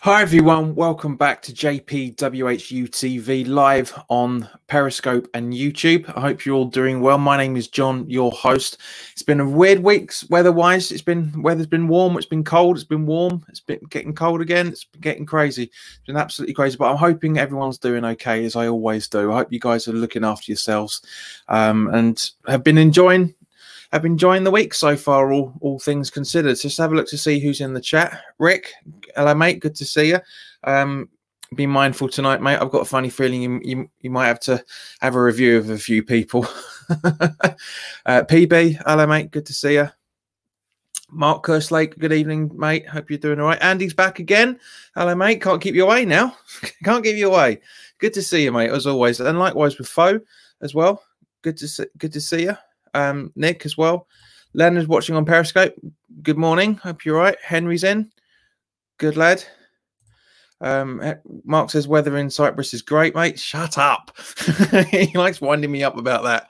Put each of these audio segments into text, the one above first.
Hi everyone, welcome back to WHU TV live on Periscope and YouTube. I hope you're all doing well. My name is John, your host. It's been a weird week weather-wise. Weather's been warm, it's been cold, it's been warm, it's been getting cold again, it's been getting crazy. It's been absolutely crazy, but I'm hoping everyone's doing okay, as I always do. I hope you guys are looking after yourselves and have been enjoying the week so far, all things considered. So just have a look to see who's in the chat. Rick, hello mate, good to see you. Be mindful tonight, mate. I've got a funny feeling you might have to have a review of a few people. PB, hello mate, good to see you. Mark Kerslake, good evening, mate. Hope you're doing all right. Andy's back again. Hello, mate. Can't keep you away now. Can't keep you away. Good to see you, mate, as always. And likewise with Foe as well. Good to see you. Nick as well. Leonard's watching on Periscope. Good morning. Hope you're all right. Henry's in. Good lad. Mark says weather in Cyprus is great, mate. Shut up. He likes winding me up about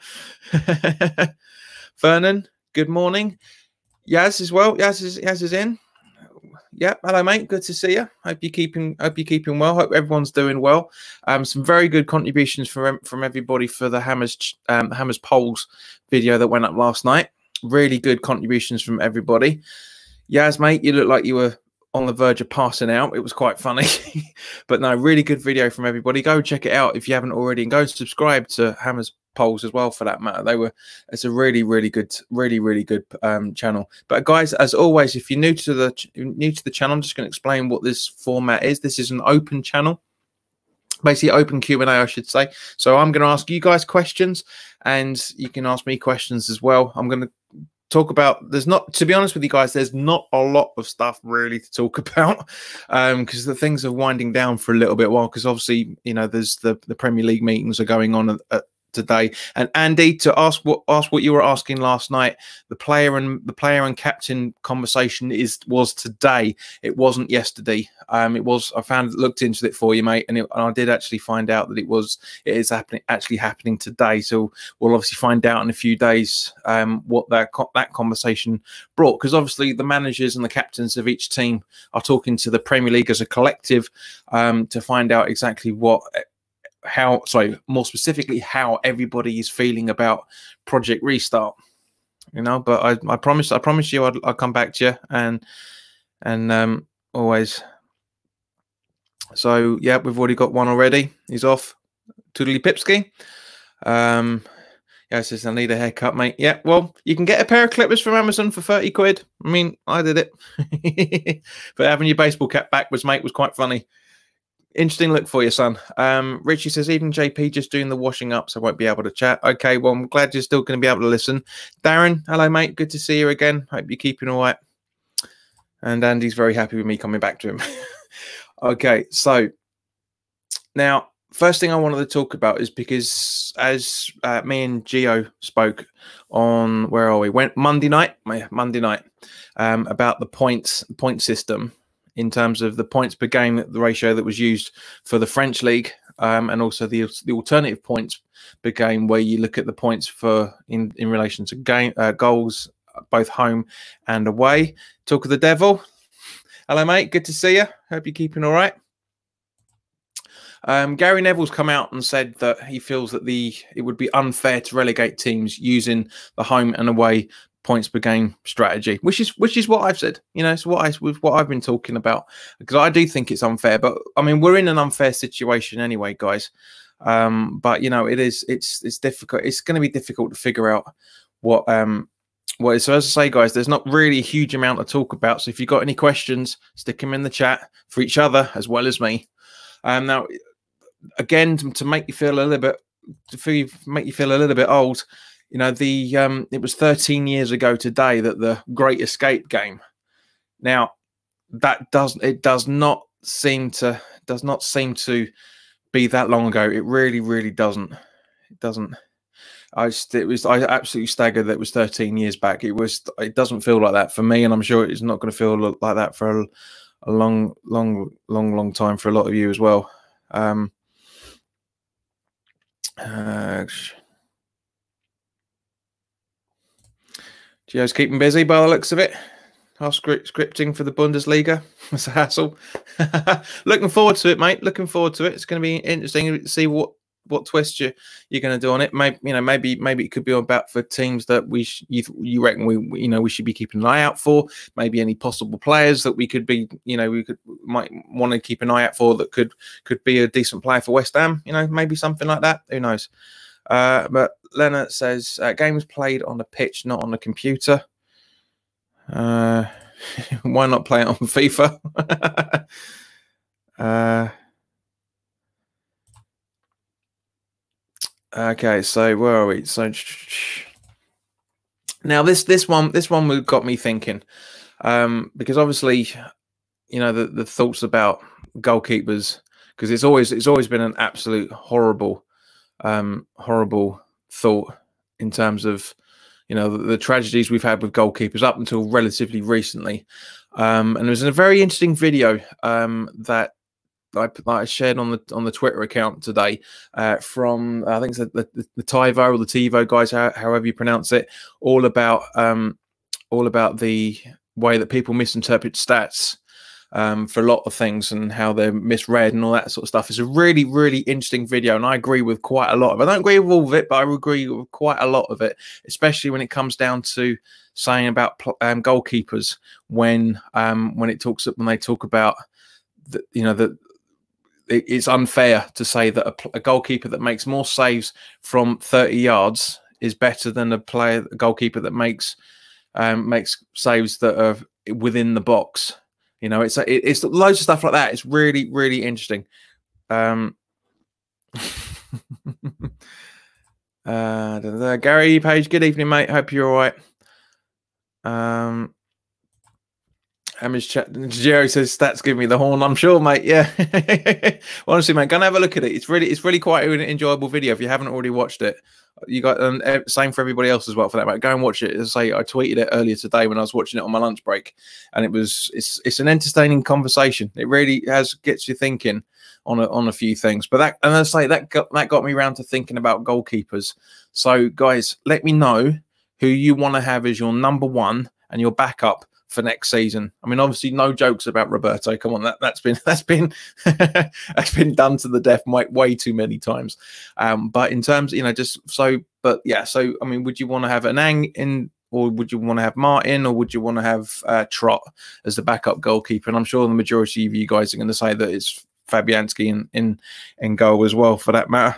that. Vernon, good morning. Yaz as well. Yaz is in. Yeah, hello mate. Good to see you. Hope you're keeping well. Hope everyone's doing well. Some very good contributions from everybody for the Hammers polls video that went up last night. Really good contributions from everybody. Yaz, mate, you look like you were on the verge of passing out. It was quite funny. But no, really good video from everybody. Go check it out if you haven't already, and go subscribe to Hammers polls as well for that matter. It's a really good channel. But guys, as always, if you're new to the channel, I'm just going to explain what this format is. This is an open channel, basically open Q&A, I should say. So I'm going to ask you guys questions, and you can ask me questions as well. I'm going to talk about, to be honest with you guys, there's not a lot of stuff really to talk about, because the things are winding down for a little bit while, because obviously, you know, there's the Premier League meetings are going on today. And Andy, to ask what you were asking last night, the player and captain conversation was today. It wasn't yesterday. It was. Looked into it for you, mate, and I did actually find out that it is actually happening today. So we'll obviously find out in a few days what that conversation brought, because obviously the managers and the captains of each team are talking to the Premier League as a collective to find out exactly more specifically, how everybody is feeling about Project Restart. You know, but I promise you I'll come back to you, and always. So yeah, we've already got one already. He's off. Toodly Pipsky. Yeah, says I need a haircut, mate. Yeah, well, you can get a pair of clippers from Amazon for 30 quid. I mean, I did it. But having your baseball cap backwards, mate, was quite funny. Interesting look for you, son. Richie says, even JP just doing the washing up, so I won't be able to chat. Okay, well, I'm glad you're still going to be able to listen. Darren, hello, mate. Good to see you again. Hope you're keeping all right. And Andy's very happy with me coming back to him. Okay, so now, first thing I wanted to talk about is because as me and Gio spoke on, where are we? Monday night, about the point system, in terms of the points per game, the ratio that was used for the French league, and also the alternative points per game, where you look at the points for in relation to goals, both home and away. Talk of the devil. Hello, mate. Good to see you. Hope you're keeping all right. Gary Neville's come out and said that he feels that it would be unfair to relegate teams using the home and away points per game strategy, which is what I've said. You know, it's what I've been talking about, because I do think it's unfair. But I mean, we're in an unfair situation anyway, guys. But you know, it's difficult. It's going to be difficult to figure out what is. So as I say, guys, there's not really a huge amount to talk about. So if you've got any questions, stick them in the chat for each other as well as me. Now, again, to make you feel a little bit old. You know, it was 13 years ago today that the Great Escape game. Now, it does not seem to be that long ago. It really doesn't. It doesn't. I absolutely staggered that it was 13 years back. It doesn't feel like that for me, and I'm sure it's not going to feel like that for a long time for a lot of you as well. Gio's keeping busy by the looks of it. Half scripting for the Bundesliga. It's a hassle. Looking forward to it, mate. Looking forward to it. It's going to be interesting to see what twist you're going to do on it. Maybe maybe it could be about for teams that you reckon we should be keeping an eye out for. Maybe any possible players that we could be might want to keep an eye out for that could be a decent player for West Ham. Maybe something like that. Who knows? But Leonard says games played on the pitch, not on the computer. Why not play it on FIFA? Okay, so where are we? So now this one got me thinking, because obviously, the thoughts about goalkeepers, because it's always been an absolute horrible thought in terms of the tragedies we've had with goalkeepers up until relatively recently. And there was a very interesting video that I shared on the Twitter account today from I think it's the TiVo or the TiVo guys, however you pronounce it, all about the way that people misinterpret stats for a lot of things and how they're misread and all that sort of stuff. It's a really, really interesting video, and I agree with quite a lot of it. I don't agree with all of it, but I agree with quite a lot of it, especially when it comes down to saying about goalkeepers when they talk about it's unfair to say that a goalkeeper that makes more saves from 30 yards is better than a goalkeeper that makes saves that are within the box. It's loads of stuff like that. It's really, really interesting. Gary Page, good evening, mate. Hope you're all right. Jerry says stats give me the horn. I'm sure, mate. Yeah. Honestly, mate, go and have a look at it. It's really quite an enjoyable video if you haven't already watched it. You got same for everybody else as well, for that matter. Go and watch it. As I say, I tweeted it earlier today when I was watching it on my lunch break, and it's an entertaining conversation. It really gets you thinking on a few things. But that got me around to thinking about goalkeepers. So guys, let me know who you want to have as your number one and your backup for next season. I mean, obviously, no jokes about Roberto. Come on, that's been that's been done to the death way too many times. But in terms, So I mean, would you want to have Anang in, or would you want to have Martin, or would you want to have Trott as the backup goalkeeper? And I'm sure the majority of you guys are going to say that it's Fabianski in goal as well, for that matter.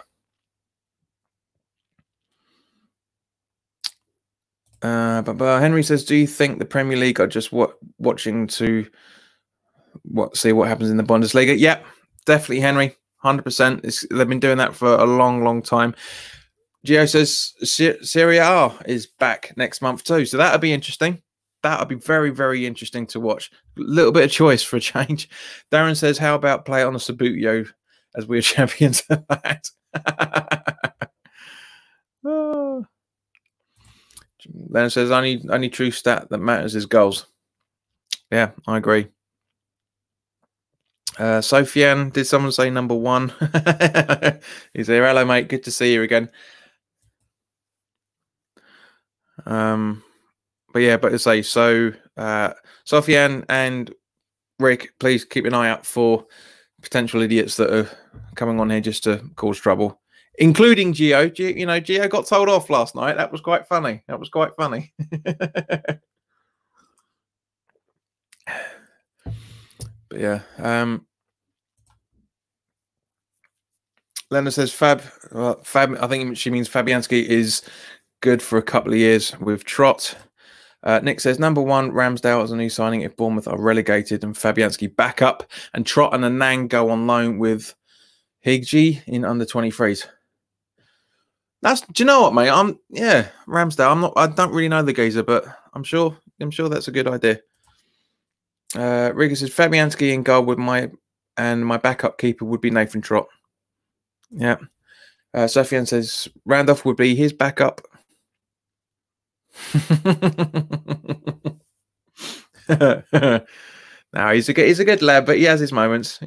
But Henry says, do you think the Premier League are just watching to see what happens in the Bundesliga? Yeah, definitely, Henry, 100%. They've been doing that for a long time. Gio says Serie A is back next month too, so that'll be interesting. That'll be very, very interesting to watch. A little bit of choice for a change. Darren says, how about play on a Sabutio as we're champions of that? Oh. Then it says only true stat that matters is goals. Yeah, I agree. Sofian, did someone say number one? He's there. Hello, mate. Good to see you again. But to say so, Sofian and Rick, please keep an eye out for potential idiots that are coming on here just to cause trouble. Including Gio. Gio got told off last night. That was quite funny. But yeah. Lena says Fab. I think she means Fabianski is good for a couple of years with Trott. Nick says number one, Ramsdale as a new signing if Bournemouth are relegated and Fabianski back up, and Trott and Anang go on loan with Higgy in under 23s. Do you know what, mate? Ramsdale. I don't really know the geezer, but I'm sure that's a good idea. Rigger says Fabianski in goal with my backup keeper would be Nathan Trott. Yeah. Sofian says Randolph would be his backup. No, he's a good lad, but he has his moments.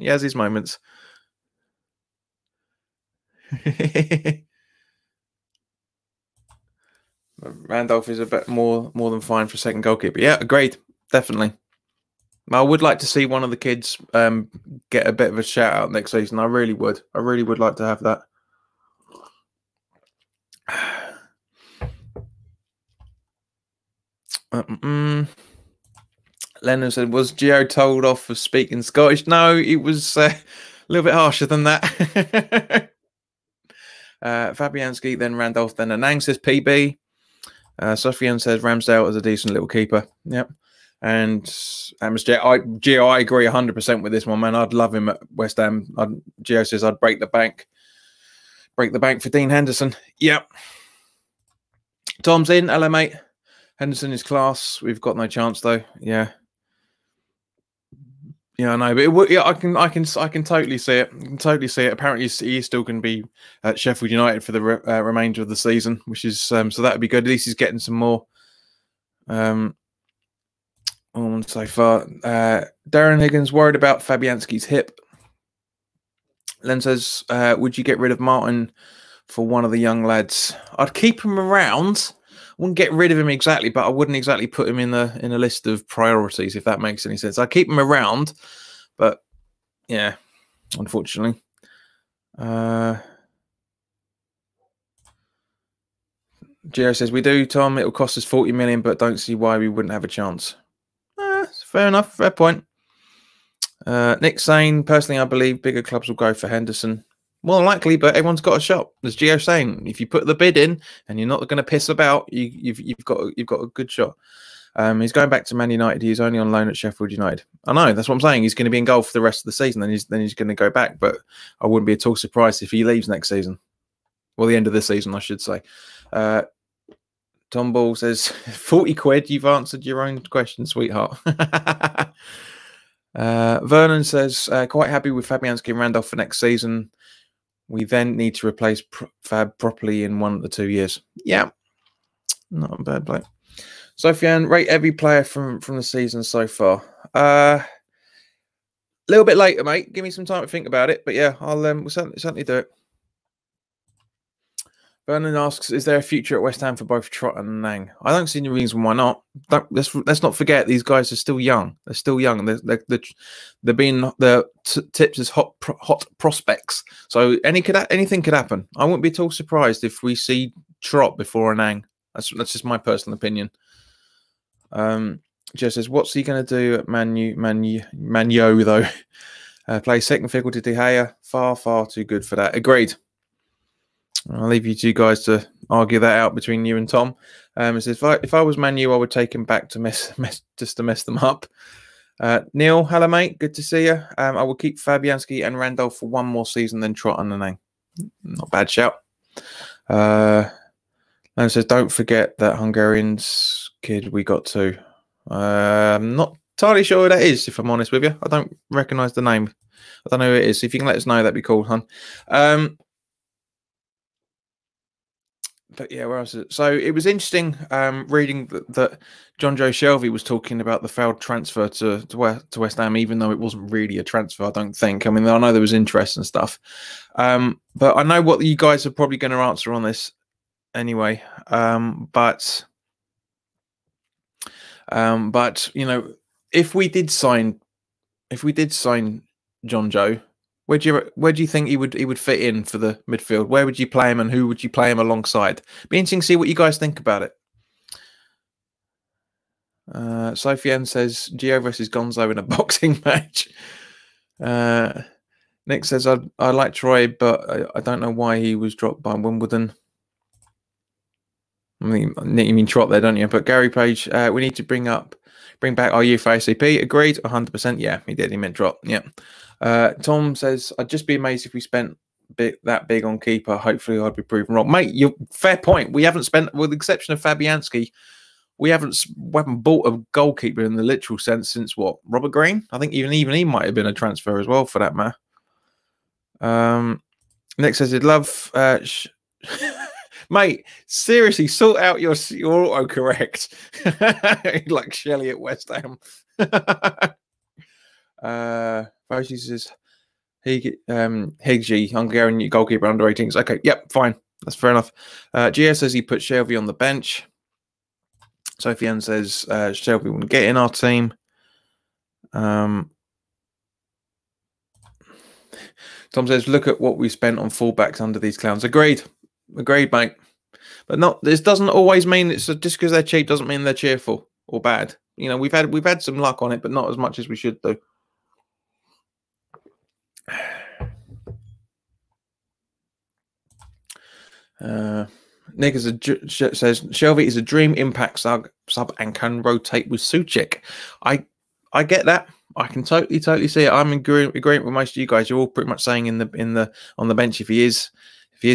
Randolph is a bit more than fine for second goalkeeper. Yeah, agreed. definitely. I would like to see one of the kids get a bit of a shout out next season. I really would. I really would like to have that. Lennon said, was Gio told off for speaking Scottish? No, it was a little bit harsher than that. Fabianski, then Randolph, then Anang says PB. Sofian says Ramsdale is a decent little keeper. Yep. And Gio, I agree 100% with this one, man. I'd love him at West Ham. Gio says I'd break the bank. Break the bank for Dean Henderson. Yep. Tom's in. Hello, mate. Henderson is class. We've got no chance, though. Yeah. Yeah, I know, but I can totally see it. I can totally see it. Apparently, he is still going to be at Sheffield United for the remainder of the season, which is so that would be good. At least he's getting some more. On so far, Darren Higgins worried about Fabianski's hip. Len says, "Would you get rid of Martin for one of the young lads?" I'd keep him around. Wouldn't get rid of him exactly, but I wouldn't exactly put him in a list of priorities, if that makes any sense. I keep him around, but yeah, unfortunately. Gio says we do, Tom. It'll cost us 40 million, but don't see why we wouldn't have a chance. Fair enough, fair point. Nick saying, personally, I believe bigger clubs will go for Henderson. More than likely, but everyone's got a shot. As Gio saying, if you put the bid in and you're not going to piss about, you've got a good shot. He's going back to Man United. He's only on loan at Sheffield United. I know, that's what I'm saying. He's going to be in goal for the rest of the season. Then he's going to go back. But I wouldn't be at all surprised if he leaves next season. Well, the end of the season, I should say. Tom Ball says 40 quid. You've answered your own question, sweetheart. Vernon says quite happy with Fabianski and Randolph for next season. We then need to replace Fab properly in 1 to 2 years. Yeah, not a bad play. Sofian, rate every player from the season so far. A little bit later, mate. Give me some time to think about it. But yeah, we'll certainly do it. Vernon asks, is there a future at West Ham for both Trott and Nang? I don't see any reason why not. Let's not forget these guys are still young. They're still young. They're being tipped as hot prospects. So anything could happen. I wouldn't be at all surprised if we see Trott before Nang. That's just my personal opinion. Jess says, what's he going to do at Manyo though? Play second fiddle to De Gea. Far too good for that. Agreed. I'll leave you two guys to argue that out between you and Tom. It says, if I was Man U, I would take him back to mess them up. Neil, hello, mate. Good to see you. I will keep Fabianski and Randolph for one more season, then Trot and Nang. Not bad shout. And says, don't forget that Hungarian's kid we got too. I'm not entirely sure who that is, if I'm honest with you. I don't recognise the name. I don't know who it is. If you can let us know, that'd be cool, hon. But yeah, where else is it? So it was interesting reading that John Joe Shelby was talking about the failed transfer to West Ham, even though it wasn't really a transfer, I don't think. I mean, I know there was interest and stuff. But I know what you guys are probably going to answer on this anyway. But you know, if we did sign John Joe, where do you think he would fit in for the midfield? Where would you play him, and who would you play him alongside? Be interesting to see what you guys think about it. Sofiane says Gio versus Gonzo in a boxing match. Nick says I like Troy, but I don't know why he was dropped by Wimbledon. I mean, you mean Trot there, don't you? But Gary Page, we need to bring back our youth ACP. Agreed, 100%. Yeah, he did. He meant Trot. Yeah. Tom says, I'd just be amazed if we spent that big on keeper. Hopefully I'd be proven wrong. Mate, fair point. We haven't spent, with the exception of Fabianski, we haven't bought a goalkeeper in the literal sense since what? Robert Green? I think even he might have been a transfer as well, for that matter. Nick says he'd love... Mate, seriously, sort out your autocorrect. Like Shelley at West Ham. Foshi says Higgy, Hungarian goalkeeper under 18s. Okay, yep, fine. That's fair enough. GS says he put Shelby on the bench. Sophie Ann says Shelby will get in our team. Tom says, look at what we spent on fullbacks under these clowns. Agreed, mate. But not. This doesn't always mean it's just because they're cheap doesn't mean they're cheerful or bad. You know, we've had some luck on it, but not as much as we should do. Nick says Shelby is a dream impact sub and can rotate with Suchek. I get that. I can totally see it. I'm in agreement with most of you guys. You're all pretty much saying on the bench if he is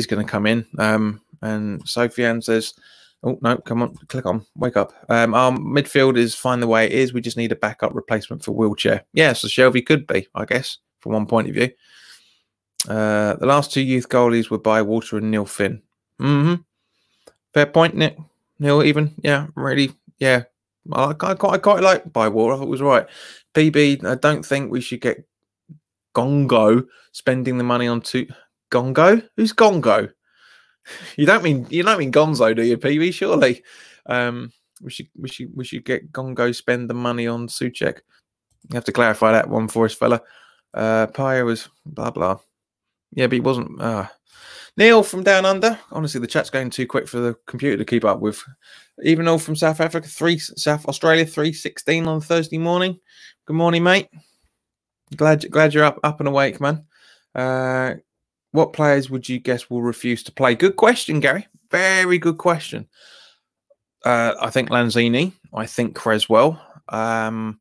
going to come in. And Sophie Ann says, oh no, come on, click on, wake up. Our midfield is fine the way it is. We just need a backup replacement for Wheelchair. Yeah, so Shelby could be, I guess, from one point of view. The last two youth goalies were Bywater and Neil Finn. Fair point, Nick. Neil even, yeah, really, yeah. I quite like Bywater. I thought it was right. PB, I don't think we should get Gongo spending the money on Gongo. Who's Gongo? You don't mean Gonzo, do you, PB? Surely. We should get Gongo spend the money on Suchek. You have to clarify that one for us, fella. Paya was blah blah. Yeah, but he wasn't. Neil from down under. Honestly, the chat's going too quick for the computer to keep up with. Even all from South Africa, South Australia, 3:16 on Thursday morning. Good morning, mate. Glad you're up and awake, man. What players would you guess will refuse to play? Good question, Gary. Very good question. I think Lanzini. I think Creswell. I mean,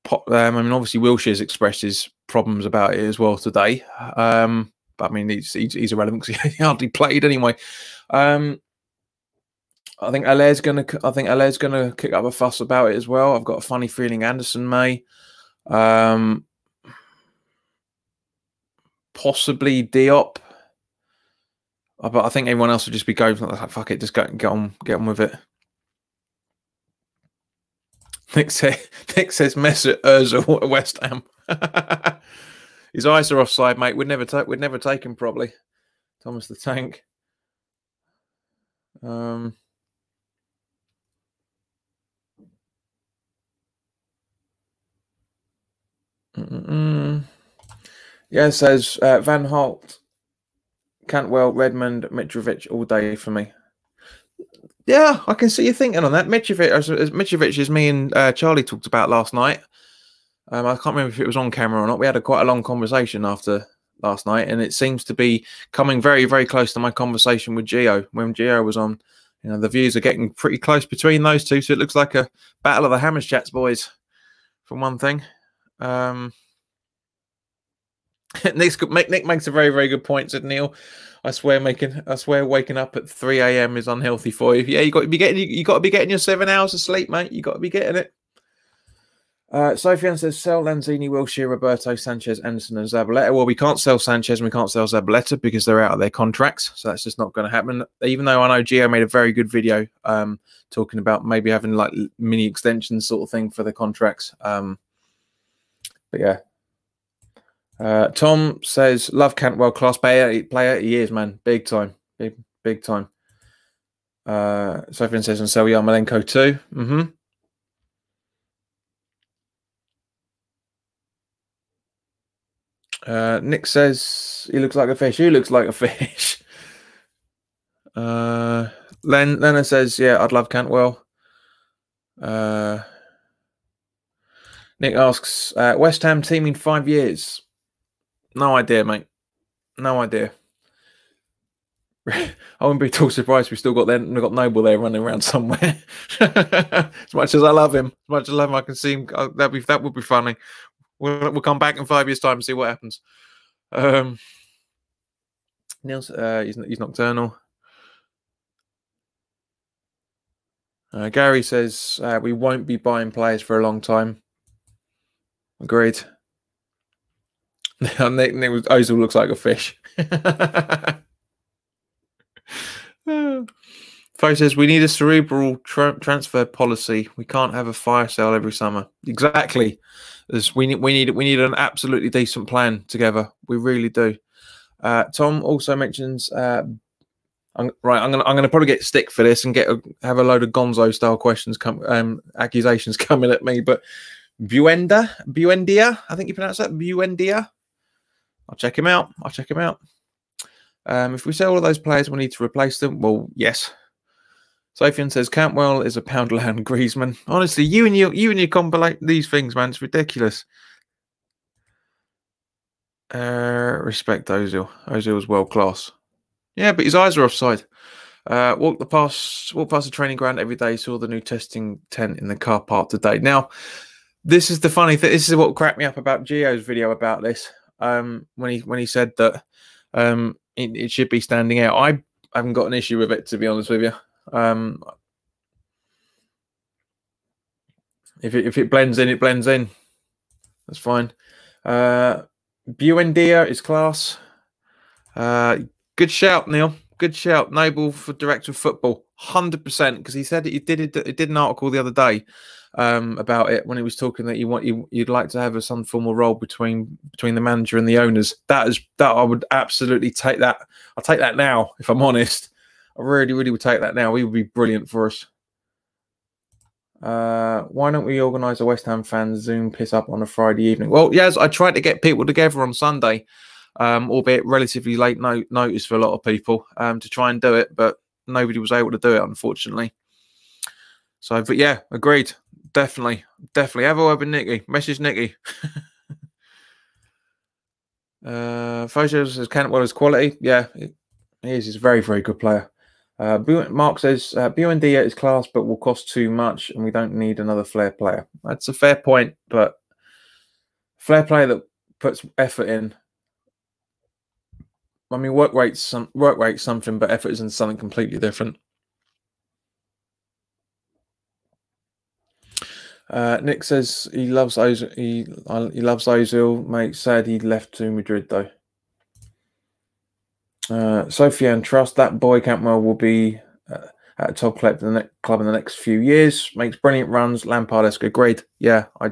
obviously, Wilshire's expressed his problems about it as well today. But I mean, he's irrelevant because he hardly played anyway. I think Alaire's gonna kick up a fuss about it as well. I've got a funny feeling Anderson may. Possibly Diop. But I think everyone else would just be going like, fuck it, just get on with it. Nick says Mesut Ozil at West Ham. His eyes are offside, mate. We'd never take him probably. Thomas the Tank. Yeah, it says Van Holt, Cantwell, Redmond, Mitrovic all day for me. Yeah, I can see you thinking on that. Mitrovic is me and Charlie talked about last night. I can't remember if it was on camera or not. We had quite a long conversation after last night, and it seems to be coming very, very close to my conversation with Gio when Gio was on. You know, the views are getting pretty close between those two, so it looks like a battle of the Hammers Chats, boys. For one thing, Nick makes a very, very good point. Said Neil, I swear waking up at 3 a.m. is unhealthy for you. Yeah, you got to be getting your 7 hours of sleep, mate. You got to be getting it. Sofian says, sell Lanzini, Wilshere, Roberto, Sanchez, Anderson, and Zabaleta. Well, we can't sell Sanchez and we can't sell Zabaleta because they're out of their contracts. So that's just not going to happen. Even though I know Gio made a very good video talking about maybe having like mini extensions sort of thing for the contracts. But yeah. Tom says, love Cantwell, class player. He is, man. Big time. Big time. Sofian says, and sell Yarmolenko too. Nick says he looks like a fish. Who looks like a fish? Lena says, yeah, I'd love Cantwell. Nick asks, West Ham team in 5 years. No idea, mate. No idea. I wouldn't be too surprised if we still got Noble there running around somewhere. As much as I love him, I can see him. That would be funny. We'll come back in 5 years' time and see what happens. Neil's he's nocturnal. Gary says we won't be buying players for a long time. Agreed. Nick Ozil looks like a fish. Fo says we need a cerebral transfer policy. We can't have a fire sale every summer. Exactly. We need an absolutely decent plan together. We really do. Tom also mentions I'm gonna probably get stick for this and have a load of Gonzo style questions accusations coming at me. But Buendia, I think you pronounce that Buendia. I'll check him out. If we sell all those players, we need to replace them. Well, yes. Sophian says Cantwell is a Poundland Griezmann. Honestly, you and you compilate these things, man. It's ridiculous. Respect Ozil. Ozil's world class. Yeah, but his eyes are offside. Walked past the training ground every day. Saw the new testing tent in the car park today. Now, this is the funny thing. This is what cracked me up about Gio's video about this. When he said that it should be standing out. I haven't got an issue with it, to be honest with you. If it blends in, it blends in. That's fine. Buendia is class. Good shout, Neil. Good shout. Noble for director of football, 100%. Because he said he did an article the other day about it when he was talking that you'd like to have some formal role between the manager and the owners. That I would absolutely take that. I'll take that now, if I'm honest. I really would take that now. He would be brilliant for us. Why don't we organise a West Ham fans Zoom piss up on a Friday evening? Well, yes, I tried to get people together on Sunday, albeit relatively late notice for a lot of people, to try and do it, but nobody was able to do it, unfortunately. So, but yeah, agreed. Definitely. Have a word with Nicky. Message Nicky. Fojo says Cantwell is quality. Yeah, he is. He's a very, very good player. Mark says Buendia is class, but will cost too much, and we don't need another flair player. That's a fair point, but flair player that puts effort in. I mean, work rate's something, but effort is something completely different. Nick says he loves Ozil. He loves Ozil, mate. Sad he left to Madrid though. Sophia and trust that boy Cantwell will be at a top club in the next few years. Makes brilliant runs. Lampard-esque. Agreed. Yeah, I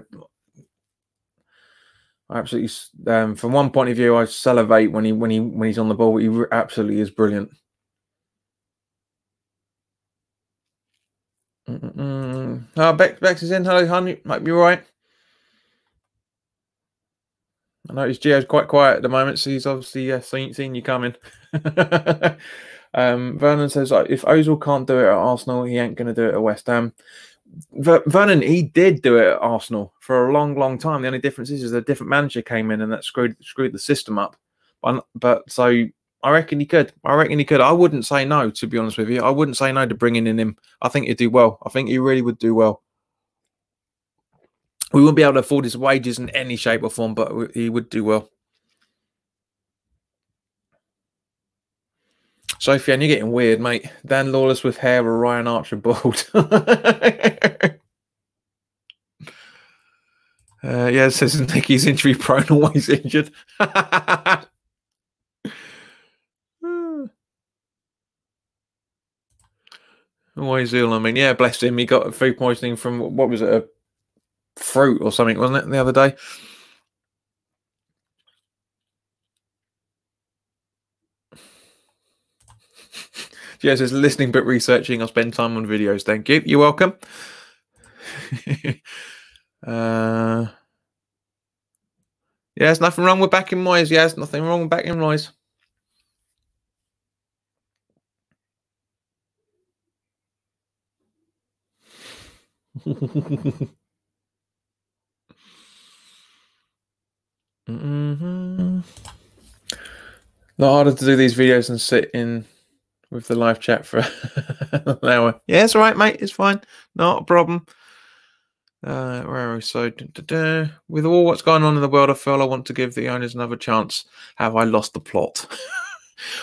absolutely. From one point of view, I salivate when he's on the ball. He absolutely is brilliant. Bex is in. Hello, honey. Might be all right. I noticed Gio's quite quiet at the moment, so he's obviously seen you coming. Vernon says if Ozil can't do it at Arsenal, he ain't going to do it at West Ham. Vernon, he did do it at Arsenal for a long time. The only difference is a different manager came in and that screwed the system up. But so I reckon he could. I wouldn't say no, to be honest with you. I wouldn't say no to bringing in him. I think he'd do well. I think he really would do well. We wouldn't be able to afford his wages in any shape or form, but he would do well. Sophie, and you're getting weird, mate. Dan Lawless with hair or Ryan Archer bald. Yeah, it says Nicky's injury prone, always injured. Always ill. I mean, yeah, bless him. He got food poisoning from, what was it, a fruit or something, wasn't it, the other day? Yeah, it says listening but researching. I'll spend time on videos. Thank you. You're welcome. Yeah, there's nothing wrong with backing Moyes. Yeah, there's nothing wrong with backing Moyes. Not harder to do these videos than sit in with the live chat for an hour. Yeah, it's all right, mate. It's fine. Not a problem. Where are we? So, with all what's going on in the world, I feel I want to give the owners another chance. Have I lost the plot?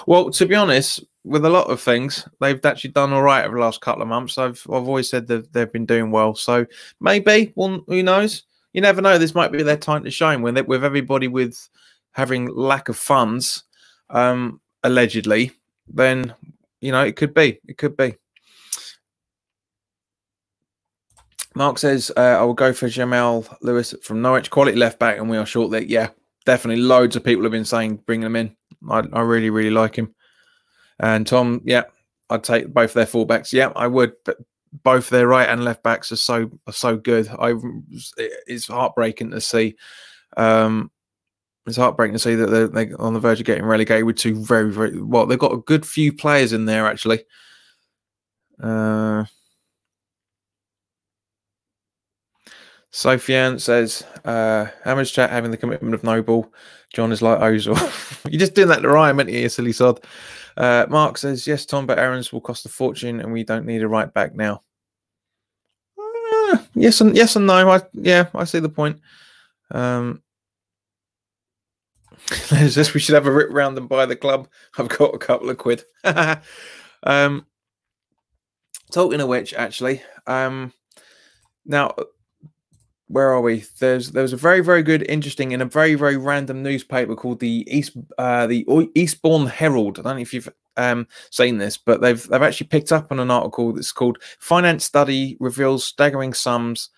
Well, to be honest, with a lot of things, they've actually done all right over the last couple of months. I've always said that they've been doing well. So maybe, well, who knows? You never know. This might be their time to shine with everybody with having lack of funds, allegedly. Then it could be. It could be. Mark says, I will go for Jamal Lewis from Norwich. Quality left back, and we are short there. Yeah, definitely. Loads of people have been saying bring him in. I really like him. And Tom, yeah, I'd take both their fullbacks. Yeah, I would, but both their right and left backs are so good. It's heartbreaking to see. It's heartbreaking to see that they're on the verge of getting relegated with two very well. They've got a good few players in there actually. Sofian says, Hammer's chat having the commitment of Noble. John is like Ozil. You're just doing that to Ryan, aren't you, silly sod? Mark says, yes, Tom, but Aaron's will cost a fortune and we don't need a right back now. Yes and no. I see the point. We should have a rip round and buy the club. I've got a couple of quid. Talking of which, actually, now where are we? There was a very good, interesting, in a very random newspaper called the Eastbourne Herald. I don't know if you've seen this, but they've actually picked up on an article that's called "Finance Study Reveals Staggering Sums: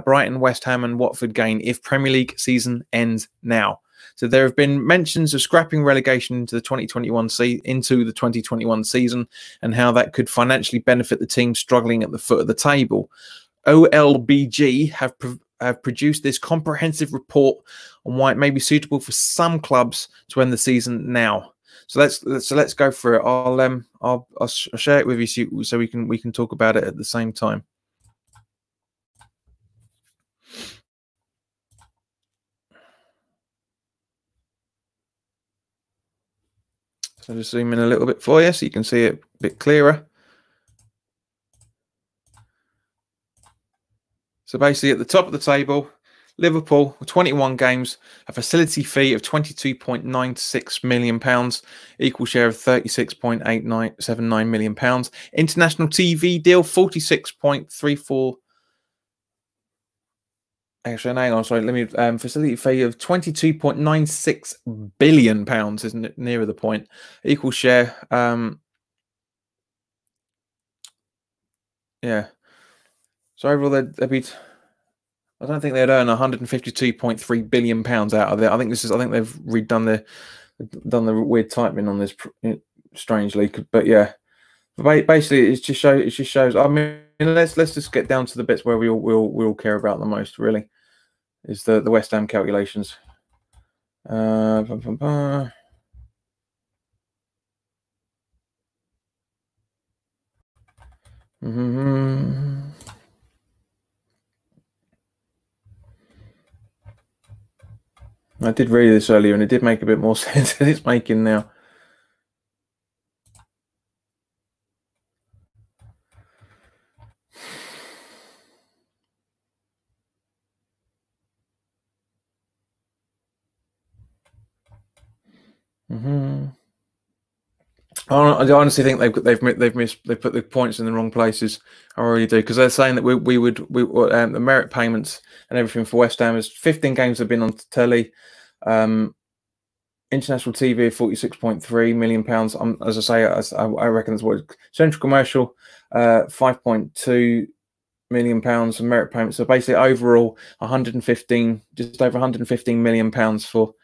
Brighton, West Ham, and Watford Gain if Premier League Season Ends Now." So there have been mentions of scrapping relegation into the 2021 season, and how that could financially benefit the team struggling at the foot of the table. OLBG have produced this comprehensive report on why it may be suitable for some clubs to end the season now. So let's go through it. I'll share it with you so we can talk about it at the same time. So just zoom in a little bit for you so you can see it a bit clearer. So basically at the top of the table, Liverpool, 21 games, a facility fee of £22.96 million, equal share of £36.8979 million, international TV deal, 46.34. Actually, hang on, sorry, let me, facility fee of £22.96 billion, isn't it, nearer the point, equal share, yeah. So overall, they'd be, I don't think they'd earn £152.3 billion out of it. I think they've redone the weird typing on this strangely, but yeah. Basically, it just shows. I mean, let's just get down to the bits where we all care about the most. Really, is the West Ham calculations. I did read this earlier, and it did make a bit more sense than it's making now. I honestly think they've put the points in the wrong places. I really do, because they're saying that we would the merit payments and everything for West Ham is 15 games have been on telly, international TV of £46.3 million. As I say, I reckon that's what central commercial, £5.2 million and merit payments. So basically, overall, just over £115 million for.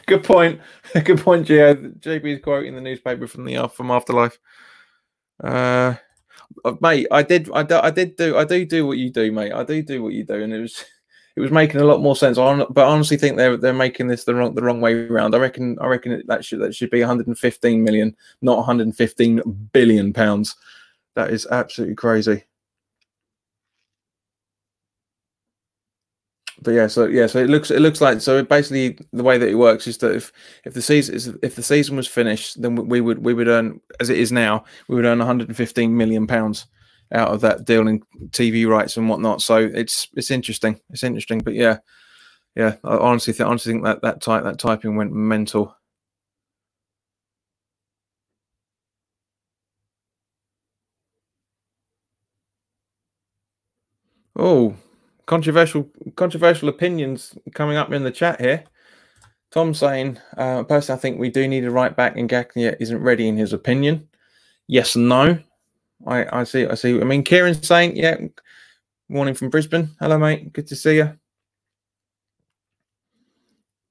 Good point. Good point, Gio. JB is quoting the newspaper from Afterlife. Mate, I do what you do, mate. I do what you do, and it was making a lot more sense. But I honestly think they're making this the wrong way around. I reckon that should be 115 million, not 115 billion pounds. That is absolutely crazy. But so it looks like, so basically the way that it works is that if the season was finished, then we would earn, as it is now, we would earn 115 million pounds out of that deal in TV rights and whatnot. So it's interesting. It's interesting. But yeah, I honestly think that typing went mental. Oh, controversial opinions coming up in the chat here. Tom saying, personally, I think we do need a right back, and Gaknia isn't ready in his opinion. Yes and no. I see. I mean, Kieran's saying, yeah, morning from Brisbane. Hello, mate. Good to see you.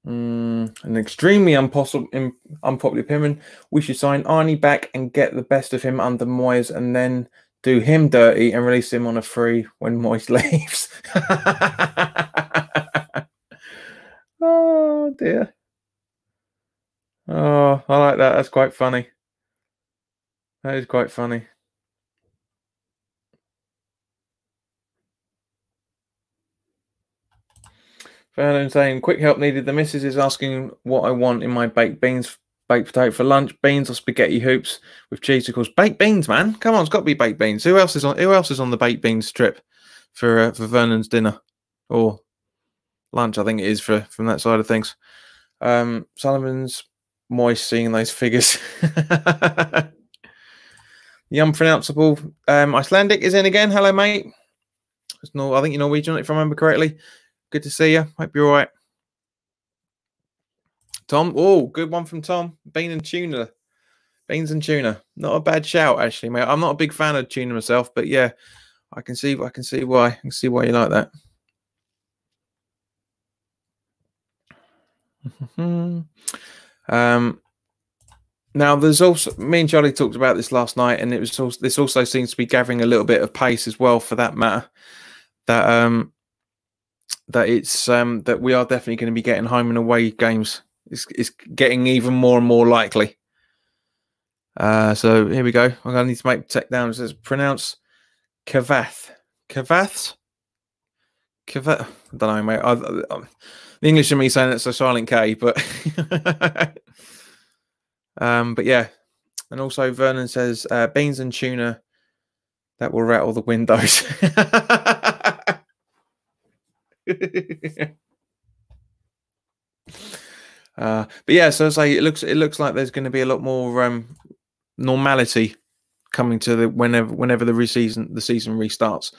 An extremely unpopular opinion. We should sign Arnie back and get the best of him under Moyes, and then do him dirty and release him on a free when Moyes leaves. Oh dear. Oh, I like that. That's quite funny. That is quite funny. Vernon saying, quick help needed. The missus is asking what I want in my baked beans, baked potato for lunch, beans or spaghetti hoops with cheese, of course. Baked beans, man. Come on, it's got to be baked beans. Who else is on the baked beans trip for Vernon's dinner or lunch? I think it is from that side of things. Sullivan's moist seeing those figures. The unpronounceable Icelandic is in again. Hello, mate. I think you're Norwegian, if I remember correctly. Good to see you. Hope you're all right. Tom. Oh, good one from Tom. Beans and tuna. Not a bad shout, actually, mate. I'm not a big fan of tuna myself, but yeah, I can see why. I can see why you like that. Now, there's also, me and Charlie talked about this last night, and this also seems to be gathering a little bit of pace as well, for that matter. That that we are definitely going to be getting home and away games. It's getting even more and more likely. So here we go. I'm going to need to make tech down. It says pronounce Cavath. Cavaths? Cavath. I don't know, mate. The English of me saying it's a silent K, but but yeah. And also Vernon says beans and tuna that will rattle the windows. But yeah, so I say it looks like there's going to be a lot more normality coming to the whenever the season restarts.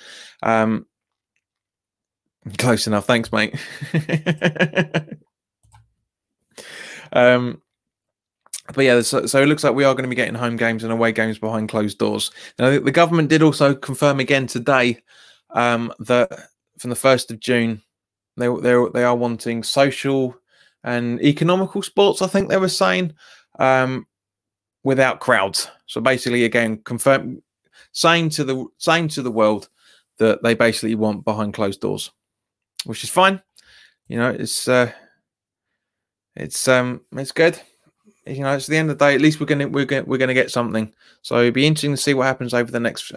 Close enough, thanks, mate. But yeah, so it looks like we are going to be getting home games and away games behind closed doors. Now, the government did also confirm again today that from the 1st of June, they are wanting social and economical sports, I think they were saying, without crowds. So basically, again, saying to the world that they basically want behind closed doors, which is fine. You know, it's good. You know, it's the end of the day. At least we're gonna get something. So it'd be interesting to see what happens over the next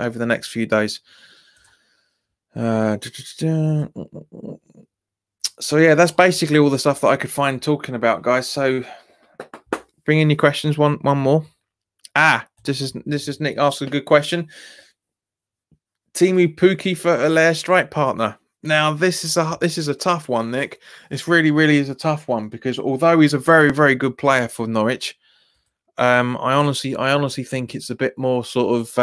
few days. So yeah, that's basically all the stuff that I could find talking about, guys. So bring in your questions. One more. This is Nick asked a good question. Timu Pukki for Allaire strike partner. Now this is a tough one, Nick. This really is a tough one, because although he's a very good player for Norwich, I honestly think it's a bit more sort of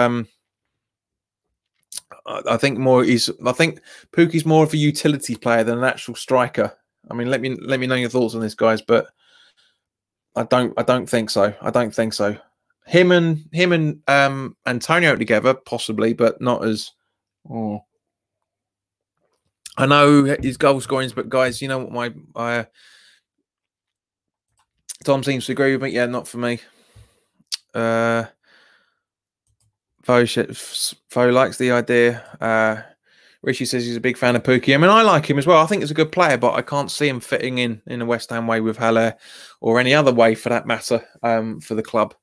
I think Pukki's more of a utility player than an actual striker. I mean, let me know your thoughts on this, guys, but I don't think so. I don't think so. Him and Antonio together, possibly, but not as. Oh. I know his goal scorings, but guys, you know what Tom seems to agree with me. Yeah, not for me. Fo likes the idea. Rishi says he's a big fan of Pukki. I mean, I like him as well. I think he's a good player, but I can't see him fitting in a West Ham way with Haller, or any other way for that matter, for the club.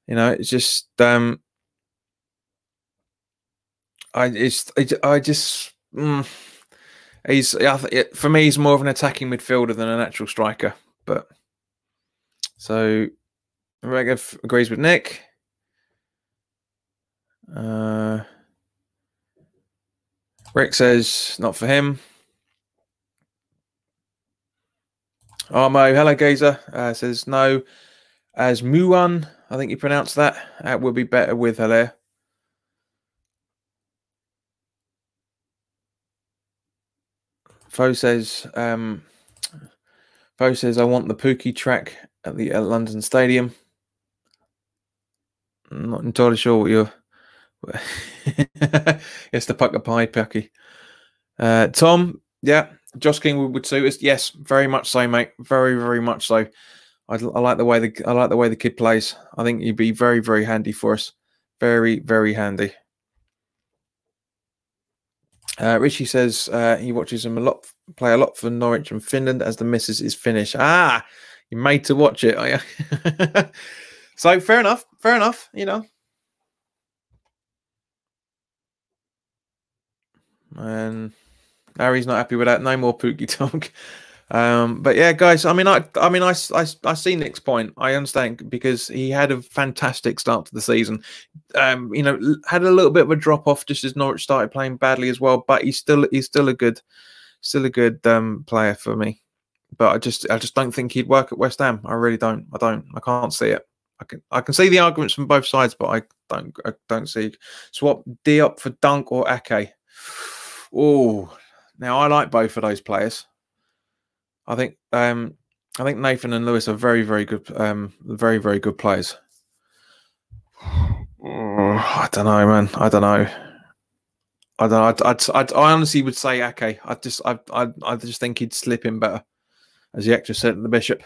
You know, it's just for me, he's more of an attacking midfielder than an actual striker. But so Regev agrees with Nick. Rick says not for him. Armo, hello Gazer, says no. As Muan, I think you pronounce that, will be better with Haller. Fo says I want the Pukki track at the London Stadium. I'm not entirely sure what you're. It's the Pucker Pie Pucky. Tom, Yeah, Josh King would suit us. Yes, very much so, mate. Very, very much so. I like the way the kid plays. I think he'd be very, very handy for us. Very, very handy. Richie says he watches him play a lot for Norwich and Finland as the missus is Finnish. Ah, you're made to watch it, are you? So fair enough. Fair enough. You know. And Harry's not happy with that. No more Pookie talk. But yeah, guys. I see Nick's point. I understand because he had a fantastic start to the season. Had a little bit of a drop off just as Norwich started playing badly as well. But he's still a good player for me. But I just don't think he'd work at West Ham. I really don't. I can't see it. I can see the arguments from both sides, but I don't see. Swap Diop for Dunk or Ake. Oh, now I like both of those players. I think Nathan and Lewis are very, very good, very, very good players. I don't know, man. I don't know. I honestly would say Ake. I just think he'd slip in better, as the actress said to the Bishop.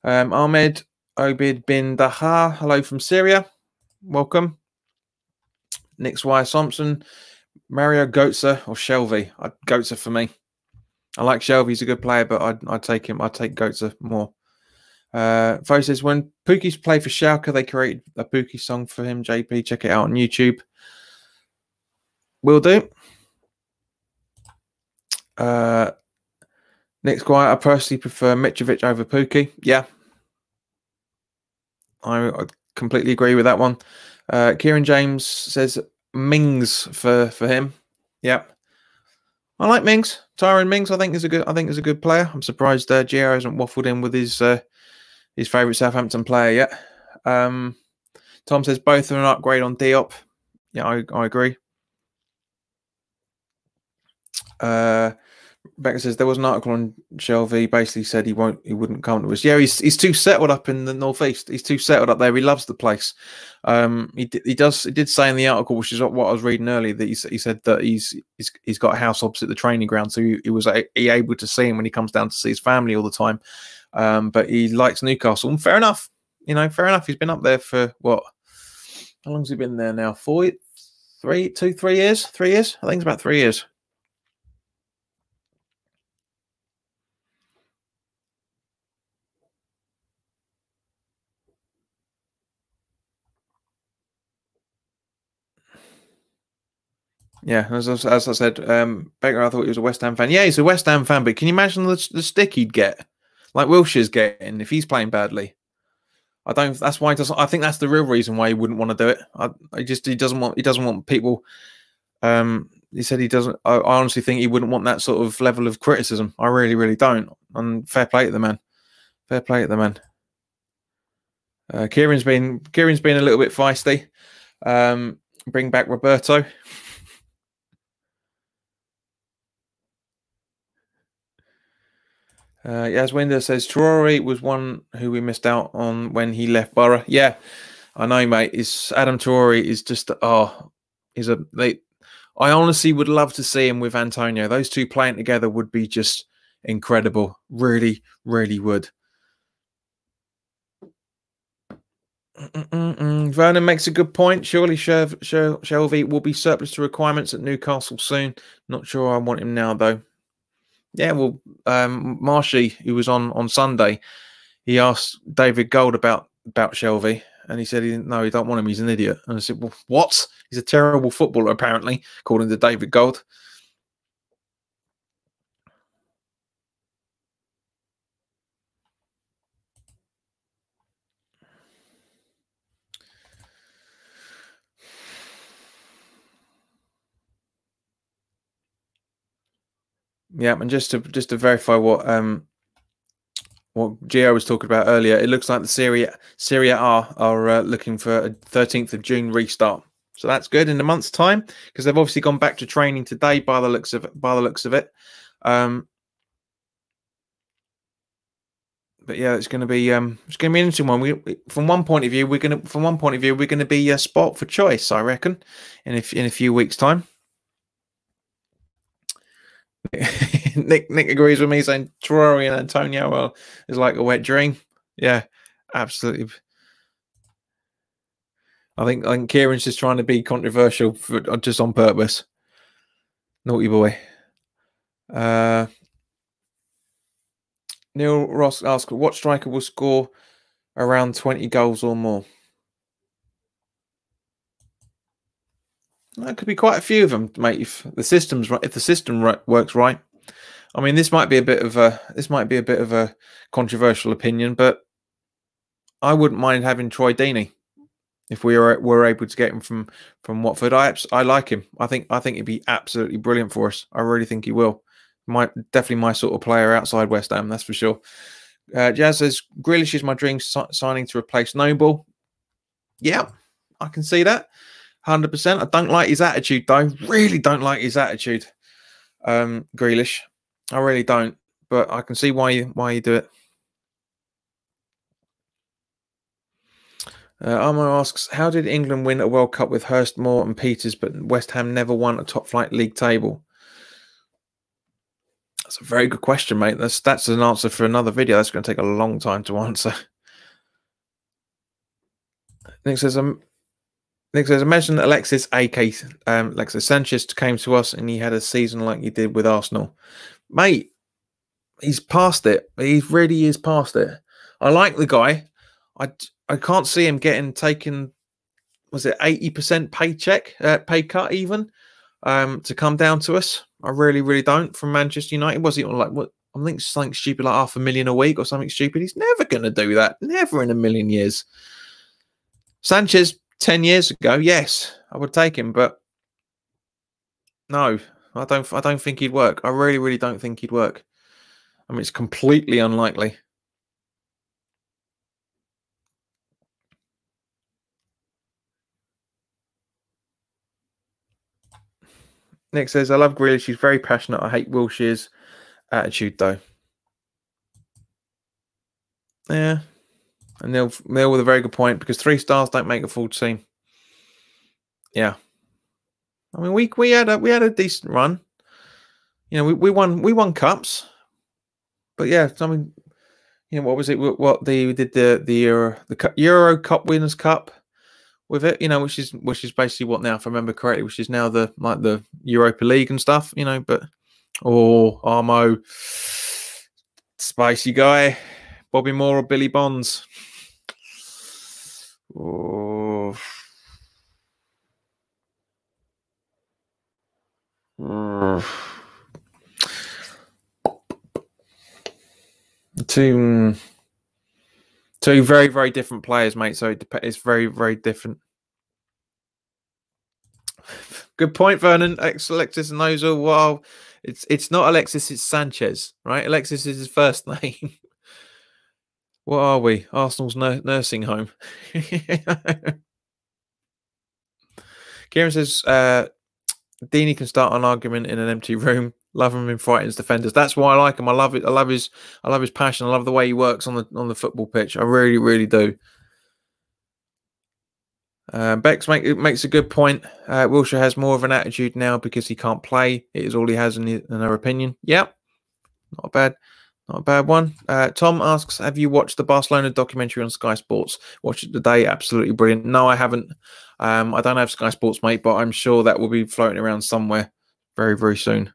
Ahmed Obid bin Dahar, hello from Syria. Welcome. Nick Swire Thompson, Mario Götze or Shelby. Götze for me. I like Shelby, he's a good player, but I'd take him. I'd take Götze more. Fo says, when Pookie's played for Schalke, they created a Pookie song for him, JP. Check it out on YouTube. Will do. Nick Squire, I personally prefer Mitrovic over Pookie. Yeah. I completely agree with that one. Kieran James says Mings for him. Yeah. I like Mings. Tyrone Mings, I think is a good player. I'm surprised Gio hasn't waffled in with his favourite Southampton player yet. Tom says both are an upgrade on Diop. Yeah, I agree. Becca says there was an article on Shelby. Basically said he wouldn't come to us. Yeah, he's too settled up in the northeast. He's too settled up there. He loves the place. He did say in the article, which is what I was reading earlier, that he said that he's got a house opposite the training ground, so he was able to see him when he comes down to see his family all the time. But he likes Newcastle, and fair enough. You know, fair enough. He's been up there for what? How long has he been there now? 3 years? 3 years? I think it's about 3 years. Yeah, as I said, Baker, I thought he was a West Ham fan. Yeah, he's a West Ham fan, but can you imagine the stick he'd get, like Wilshire's getting if he's playing badly? I don't. That's why he doesn't. I think that's the real reason why he wouldn't want to do it. He doesn't want people. He said he doesn't. I honestly think he wouldn't want that sort of level of criticism. I really, really don't. And fair play to the man. Fair play to the man. Kieran's been a little bit feisty. Bring back Roberto. Yaswinder says Traore was one who we missed out on when he left Borough. Yeah, I know, mate. Adam Traore is just I honestly would love to see him with Antonio. Those two playing together would be just incredible. Really, really would. Vernon makes a good point. Surely Shelby will be surplus to requirements at Newcastle soon. Not sure I want him now, though. Yeah, well, Marshy, who was on Sunday, he asked David Gold about Shelby, and he said he don't want him. He's an idiot. And I said, well, what? He's a terrible footballer, apparently, according to David Gold. Yeah, and just to verify what Gio was talking about earlier, it looks like the Serie A are looking for a 13th of June restart. So that's good in a month's time because they've obviously gone back to training today by the looks of it. But yeah, it's going to be an interesting one. From one point of view, we're going to be a spot for choice, I reckon, in a few weeks' time. Nick agrees with me, saying Traore and Antonio is like a wet dream. Yeah, absolutely. I think Kieran's just trying to be controversial just on purpose. Naughty boy. Neil Ross asks, what striker will score around 20 goals or more? That could be quite a few of them, mate. If the system's right, if the system works right. I mean, this might be a bit of a controversial opinion, but I wouldn't mind having Troy Deeney if we were able to get him from Watford. I like him. I think he'd be absolutely brilliant for us. I really think he will. Definitely my sort of player outside West Ham, that's for sure. Jazz says Grealish is my dream signing to replace Noble. Yeah, I can see that 100%. I don't like his attitude though. Really don't like his attitude. Grealish, I really don't. But I can see why you do it. Armo asks, how did England win a World Cup with Hurst, Moore and Peters, but West Ham never won a top flight league table? That's a very good question, mate. That's an answer for another video. That's going to take a long time to answer. Nick says, imagine Alexis Sanchez came to us and he had a season like he did with Arsenal. Mate, he's past it. He really is past it. I like the guy. I can't see him taken, was it 80% pay cut even, to come down to us. I really, really don't. From Manchester United, was he on like what? I think something stupid like $500,000 a week or something stupid. He's never going to do that. Never in a million years. Sanchez 10 years ago, yes, I would take him, but no, I don't think he'd work. I really, really don't think he'd work. I mean, it's completely unlikely. Nick says, I love Grealish. She's very passionate. I hate Wilshire's attitude, though. Yeah. And Neil with a very good point, because 3 stars don't make a full team. Yeah. I mean, we had a decent run. You know, we won cups. But yeah, I mean, you know, what was it? What we did the Euro Cup Winners' Cup with it, you know, which is basically what now, if I remember correctly, which is now the Europa League and stuff, you know. But Armo, spicy guy, Bobby Moore or Billy Bonds. Oh. Two very, very different players, mate. So it's very, very different. Good point, Vernon. Alexis knows all. Well, it's not Alexis, it's Sanchez, right? Alexis is his first name. What are we? Arsenal's nursing home. Kieran says Deeney can start an argument in an empty room. Love him in frightens defenders. That's why I like him. I love it. I love his passion. I love the way he works on the football pitch. I really, really do. Bex makes a good point. Wilshere has more of an attitude now because he can't play. It is all he has in her opinion. Yep. Not a bad one. Tom asks, have you watched the Barcelona documentary on Sky Sports? Watched it today. Absolutely brilliant. No, I haven't. I don't have Sky Sports, mate, but I'm sure that will be floating around somewhere very, very soon.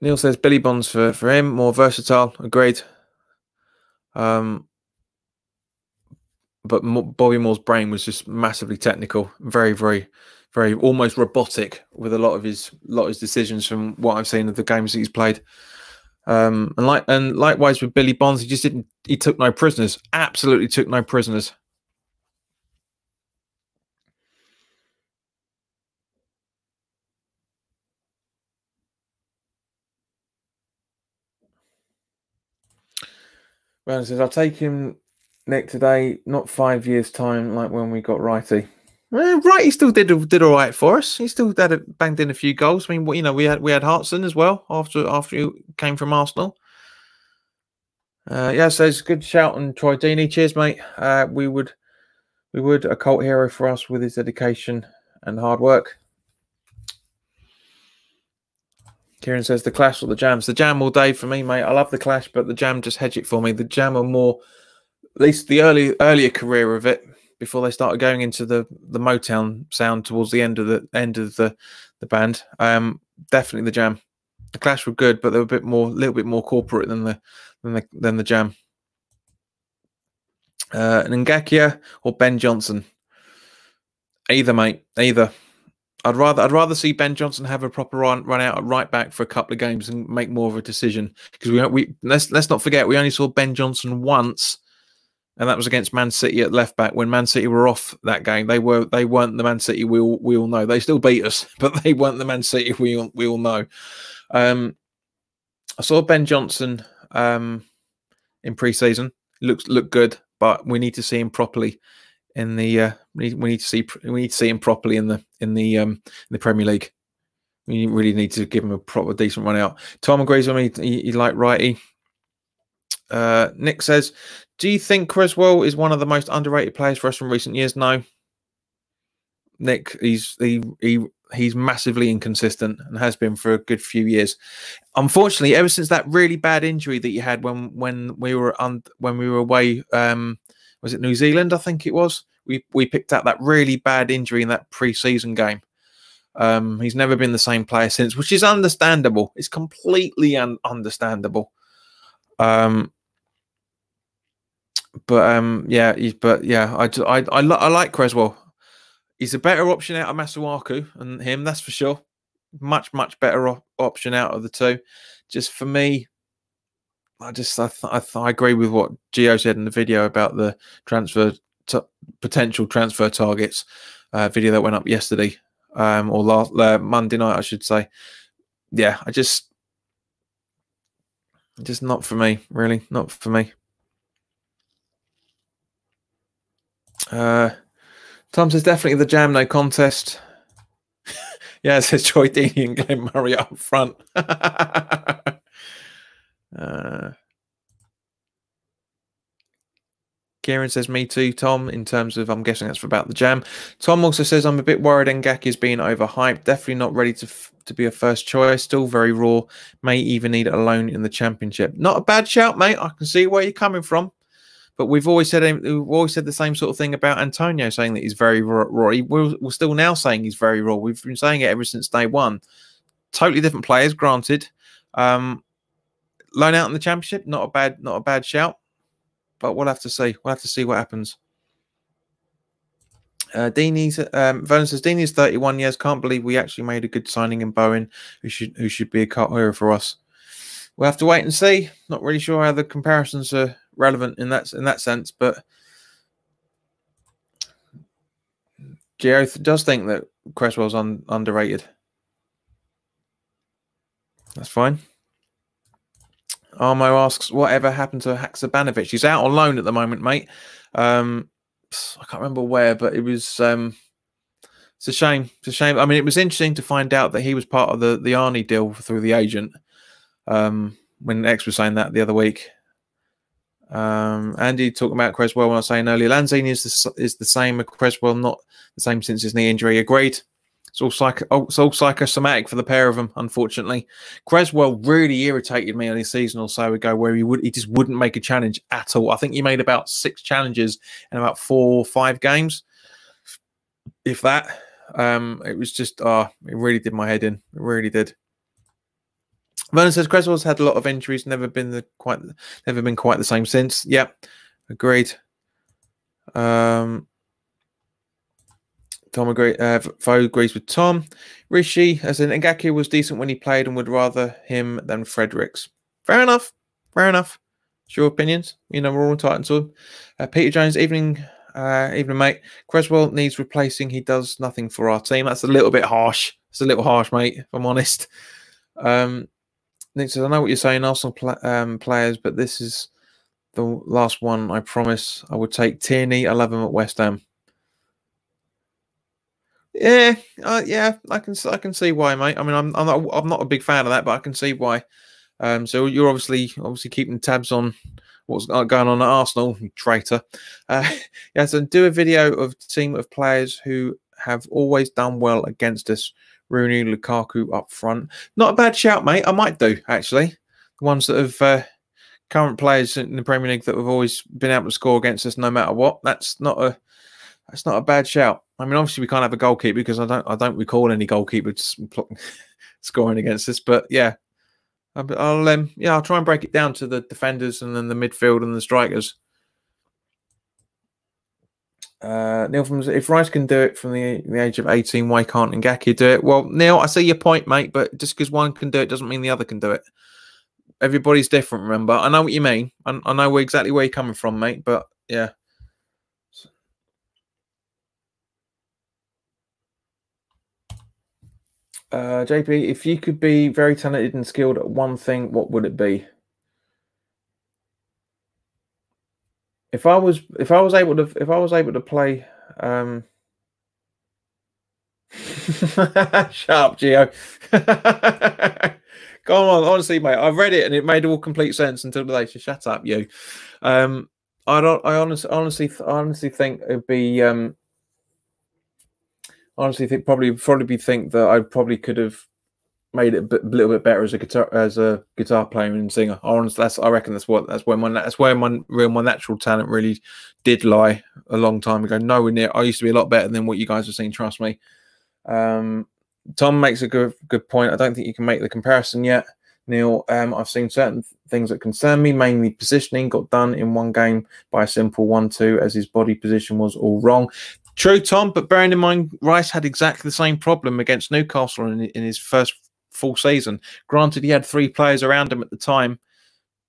Neil says Billy Bonds for him, more versatile. Agreed. But Bobby Moore's brain was just massively technical, very, very, very almost robotic with a lot of his decisions from what I've seen of the games that he's played. And likewise with Billy Bonds, he took no prisoners. Absolutely took no prisoners. Well, says I'll take him, Nick, today, not 5 years' time, like when we got Righty. Well, Righty still did all right for us. He still banged in a few goals. I mean, you know, we had Hartson as well after he came from Arsenal. Yeah, so it's a good shout on Troy Deeney. Cheers, mate. We would We would. A cult hero for us with his dedication and hard work. Kieran says the Clash or the Jams. The Jam all day for me, mate. I love the Clash, but the Jam just hedge it for me. The Jam are more, at least the earlier career of it, before they started going into the Motown sound towards the end of the band. Definitely the Jam. The Clash were good, but they were a little bit more corporate than the Jam. Ngakia or Ben Johnson. Either, mate. Either. I'd rather see Ben Johnson have a proper run out at right back for a couple of games and make more of a decision, because let's not forget we only saw Ben Johnson once, and that was against Man City at left back when Man City were off that game. They weren't the Man City we all know. They still beat us, but they weren't the Man City we all know. I saw Ben Johnson in pre-season. Looked good, but we need to see him properly in the we need to see him properly in the Premier League. We really need to give him a proper decent run out. Tom agrees with me. He like righty. Nick says, do you think Creswell is one of the most underrated players for us from recent years? No. Nick, he's massively inconsistent and has been for a good few years. Unfortunately, ever since that really bad injury that you had when we were away, was it New Zealand? I think it was. We picked up that really bad injury in that pre-season game. He's never been the same player since, which is understandable. It's completely understandable. I like Creswell. He's a better option out of Masuaku and him, that's for sure. Much better option out of the two. Just for me, I agree with what Gio said in the video about the potential transfer targets video that went up yesterday, or last Monday night, I should say. Yeah, just not for me, really, not for me. Tom says definitely the Jam, no contest. Yeah, it says Troy Deeney and Glenn Murray up front. Kieran says me too, Tom, in terms of, I'm guessing that's about the Jam. Tom also says I'm a bit worried Ngaki is being overhyped. Definitely not ready to be a first choice. Still very raw. May even need a loan in the Championship. Not a bad shout, mate. I can see where you're coming from. But we've always said the same sort of thing about Antonio, saying that he's very raw. We're still now saying he's very raw. We've been saying it ever since day one. Totally different players, granted. Loan out in the Championship, not a bad shout. But we'll have to see. We'll have to see what happens. Vernon says Deeney's 31 years. Can't believe we actually made a good signing in Bowen, who should be a cult hero for us. We'll have to wait and see. Not really sure how the comparisons are relevant in that sense, but Gio does think that Creswell's underrated. That's fine. Armo asks, whatever happened to Haksabanovic? He's out on loan at the moment, mate. I can't remember where, but it was it's a shame. It's a shame. I mean, it was interesting to find out that he was part of the Arnie deal through the agent. When X was saying that the other week. Andy talking about Creswell when I was saying earlier, Lanzini is the same as Creswell, not the same since his knee injury. Agreed. It's all psychosomatic for the pair of them, unfortunately. Creswell really irritated me on his season or so ago, where he just wouldn't make a challenge at all. I think he made about 6 challenges in about 4 or 5 games, if that. It was just it really did my head in. It really did. Vernon says Creswell's had a lot of injuries, never been quite the same since. Yep, agreed. Tom Fo agrees with Tom. Rishi, as in Ngaki was decent when he played and would rather him than Fredericks. Fair enough. Fair enough. It's your opinions. You know, we're all entitled to them. Peter Jones, evening, mate. Creswell needs replacing. He does nothing for our team. That's a little bit harsh. It's a little harsh, mate, if I'm honest. Nick says, I know what you're saying, Arsenal players, but this is the last one. I promise I would take Tierney. I love him at West Ham. Yeah, I can see why, mate. I mean, I'm not a big fan of that, but I can see why. So you're obviously keeping tabs on what's going on at Arsenal, you traitor. Yeah, so do a video of a team of players who have always done well against us. Rooney, Lukaku up front. Not a bad shout, mate. I might do, actually. The ones that have current players in the Premier League that have always been able to score against us no matter what. That's not a bad shout. I mean, obviously we can't have a goalkeeper because I don't recall any goalkeepers scoring against us. But yeah, I'll try and break it down to the defenders and then the midfield and the strikers. Neil from if Rice can do it from the age of 18, why can't Ngakia do it? Well, Neil, I see your point, mate, but just because one can do it doesn't mean the other can do it. Everybody's different, remember. I know what you mean. I know exactly where you're coming from, mate, but yeah. JP, if you could be very talented and skilled at one thing, what would it be? If I was able to play shut up, Gio. Go on, honestly, mate. I read it and it made all complete sense until today. So shut up, you. I honestly think it'd be probably think that I probably could have made it a little bit better as a guitar player and singer. I reckon that's where my natural talent really did lie a long time ago. Nowhere near. I used to be a lot better than what you guys have seen. Trust me. Tom makes a good point. I don't think you can make the comparison yet, Neil. I've seen certain things that concern me, mainly positioning. Got done in one game by a simple 1-2 as his body position was all wrong. True, Tom, but bearing in mind, Rice had exactly the same problem against Newcastle in his first full season. Granted, he had 3 players around him at the time.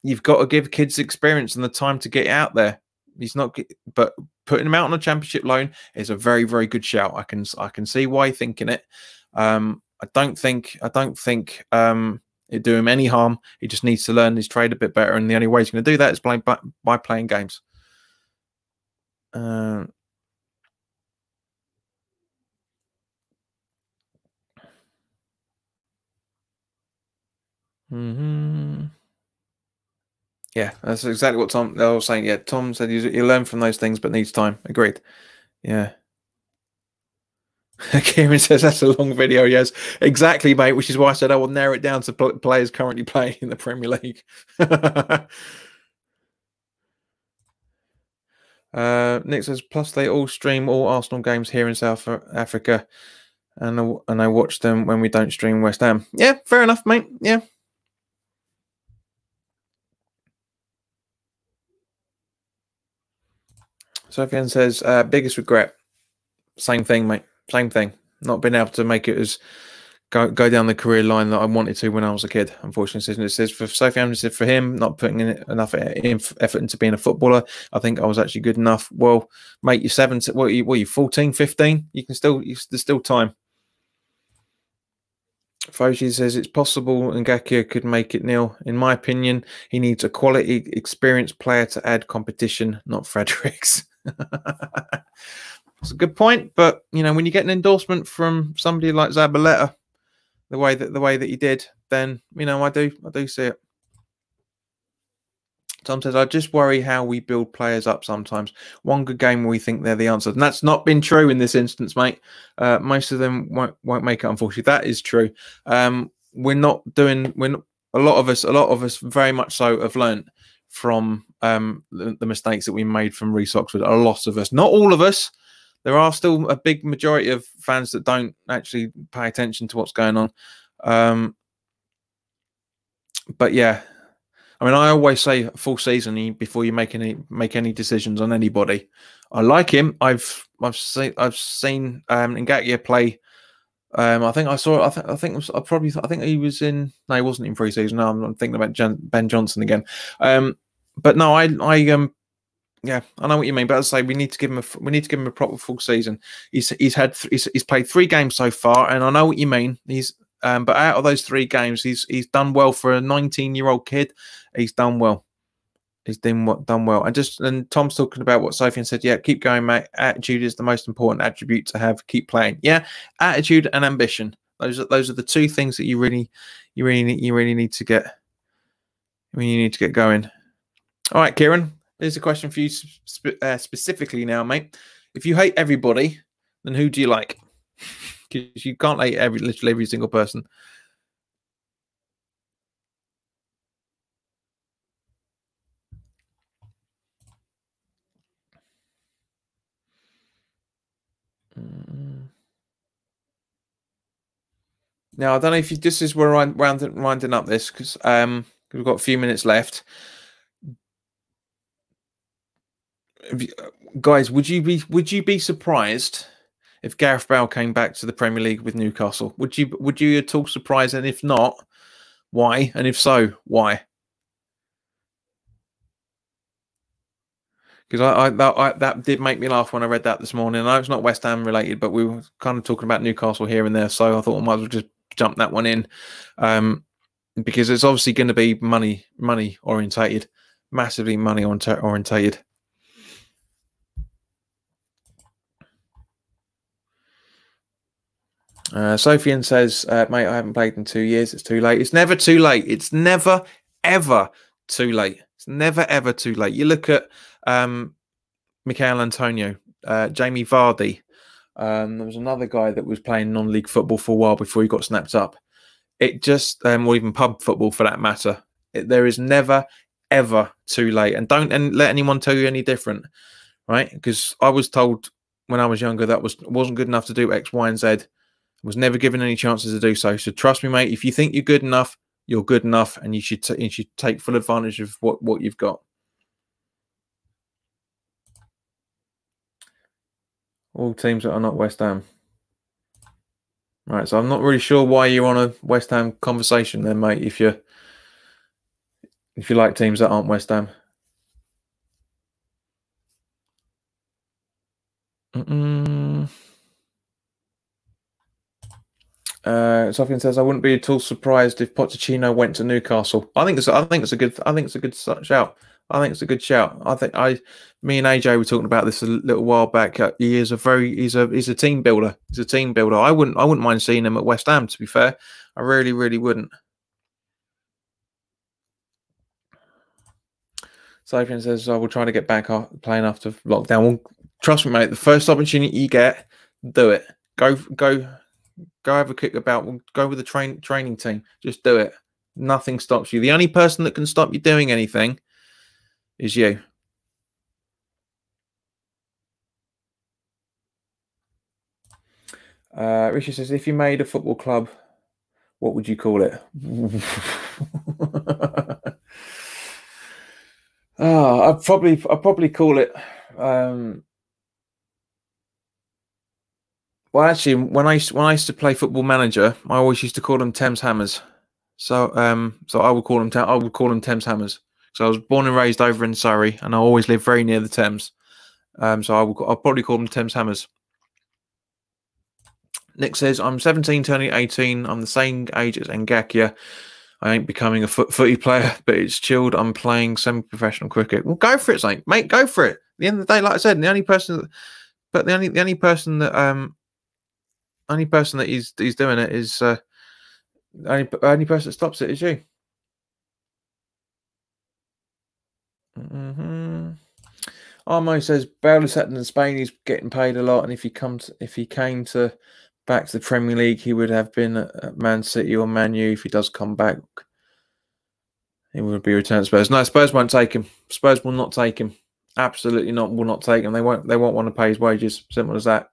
You've got to give kids experience and the time to get out there. He's not, but putting him out on a championship loan is a very, very good shout. I can see why you're thinking it. I don't think it do him any harm. He just needs to learn his trade a bit better, and the only way he's going to do that is by playing games. Yeah, that's exactly what Tom was saying. Yeah, Tom said you learn from those things, but needs time. Agreed. Yeah. Kieran says that's a long video. Yes, exactly, mate. Which is why I said I will narrow it down to players currently playing in the Premier League. Nick says, plus they all stream all Arsenal games here in South Africa, and I watch them when we don't stream West Ham. Yeah, fair enough, mate. Yeah. Sofian says, biggest regret. Same thing, mate. Same thing. Not being able to make it as go down the career line that I wanted to when I was a kid. Unfortunately, it says for Sofian, it says for him not putting in enough effort into being a footballer. I think I was actually good enough. Well, mate, you're 17. What are you 14, 15? You can still. There's still time. Foji says it's possible Ngakia could make it, Neil. In my opinion, he needs a quality, experienced player to add competition, not Fredericks. It's a good point, but you know, when you get an endorsement from somebody like Zabaleta, the way that he did, then you know I do see it. Tom says, I just worry how we build players up sometimes. One good game where we think they're the answer. And that's not been true in this instance, mate. Most of them won't make it, unfortunately. That is true. A lot of us very much so have learned from the mistakes that we made from Reece Oxford. A lot of us. Not all of us. There are still a big majority of fans that don't actually pay attention to what's going on. But yeah. I mean, I always say full season before you make any decisions on anybody. I like him. I've seen Ngakia play. I think he was in. No, he wasn't in pre-season. No, I'm thinking about Ben Johnson again. But no, yeah, I know what you mean. But as I say, we need to give him a proper full season. He's played 3 games so far, and I know what you mean. But out of those 3 games, he's done well for a 19-year-old kid. He's done well. He's done well. And Tom's talking about what Sofian said. Yeah, keep going, mate. Attitude is the most important attribute to have. Keep playing. Yeah, attitude and ambition. Those are the 2 things that you really need to get. You need to get going. All right, Kieran. Here's a question for you specifically now, mate. If you hate everybody, then who do you like? Because you can't hate literally every single person. Now, I don't know if this is where I'm winding up this, because we've got a few minutes left. Guys, would you be surprised if Gareth Bale came back to the Premier League with Newcastle? Would you at all surprised? And if not, why? And if so, why? Because that did make me laugh when I read that this morning. I know it's not West Ham related, but we were kind of talking about Newcastle here and there, so I thought I might as well just jump that one in, because it's obviously going to be money orientated, massively money orientated. Sophian says, mate, I haven't played in 2 years. It's too late. It's never too late. It's never, ever too late. It's never, ever too late. You look at Michael Antonio, Jamie Vardy. There was another guy that was playing non-league football for a while before he got snapped up. It just, or even pub football for that matter. There is never, ever too late. And don't let anyone tell you any different, right? Because I was told when I was younger that wasn't good enough to do X, Y, and Z. Was never given any chances to do so. So trust me, mate. If you think you're good enough, you're good enough, and you should take full advantage of what you've got. All teams that are not West Ham. Right, so I'm not really sure why you're on a West Ham conversation then, mate. If you like teams that aren't West Ham. Sofian says, I wouldn't be at all surprised if Pochettino went to Newcastle. I think it's a good shout. I think it's a good shout. Me and AJ were talking about this a little while back. He's a team builder. He's a team builder. I wouldn't mind seeing him at West Ham, to be fair. I really, really wouldn't. Sofian says, I will try to get back playing after lockdown. Well, trust me, mate, the first opportunity you get, do it. Go have a kick about. Go with the training team. Just do it. Nothing stops you. The only person that can stop you doing anything is you. Richard says, if you made a football club, what would you call it? I'd probably call it. Well, actually, when I used to play Football Manager, I always used to call them Thames Hammers. So I would call them Thames Hammers. So I was born and raised over in Surrey, and I always lived very near the Thames. So I'll probably call them Thames Hammers. Nick says, I'm 17, turning 18. I'm the same age as Ngakia. I ain't becoming a footy player, but it's chilled. I'm playing semi-professional cricket. Well, go for it, mate. Go for it. At the end of the day, like I said, the only person that he's doing it is only person that stops it is you. Armo says Bale is settled in Spain. He's getting paid a lot, and if he came back to the Premier League, he would have been at Man City or Man U. If he does come back, he would be returned to Spurs. No, Spurs won't take him. Spurs will not take him. Absolutely not. Will not take him. They won't want to pay his wages. Simple as that.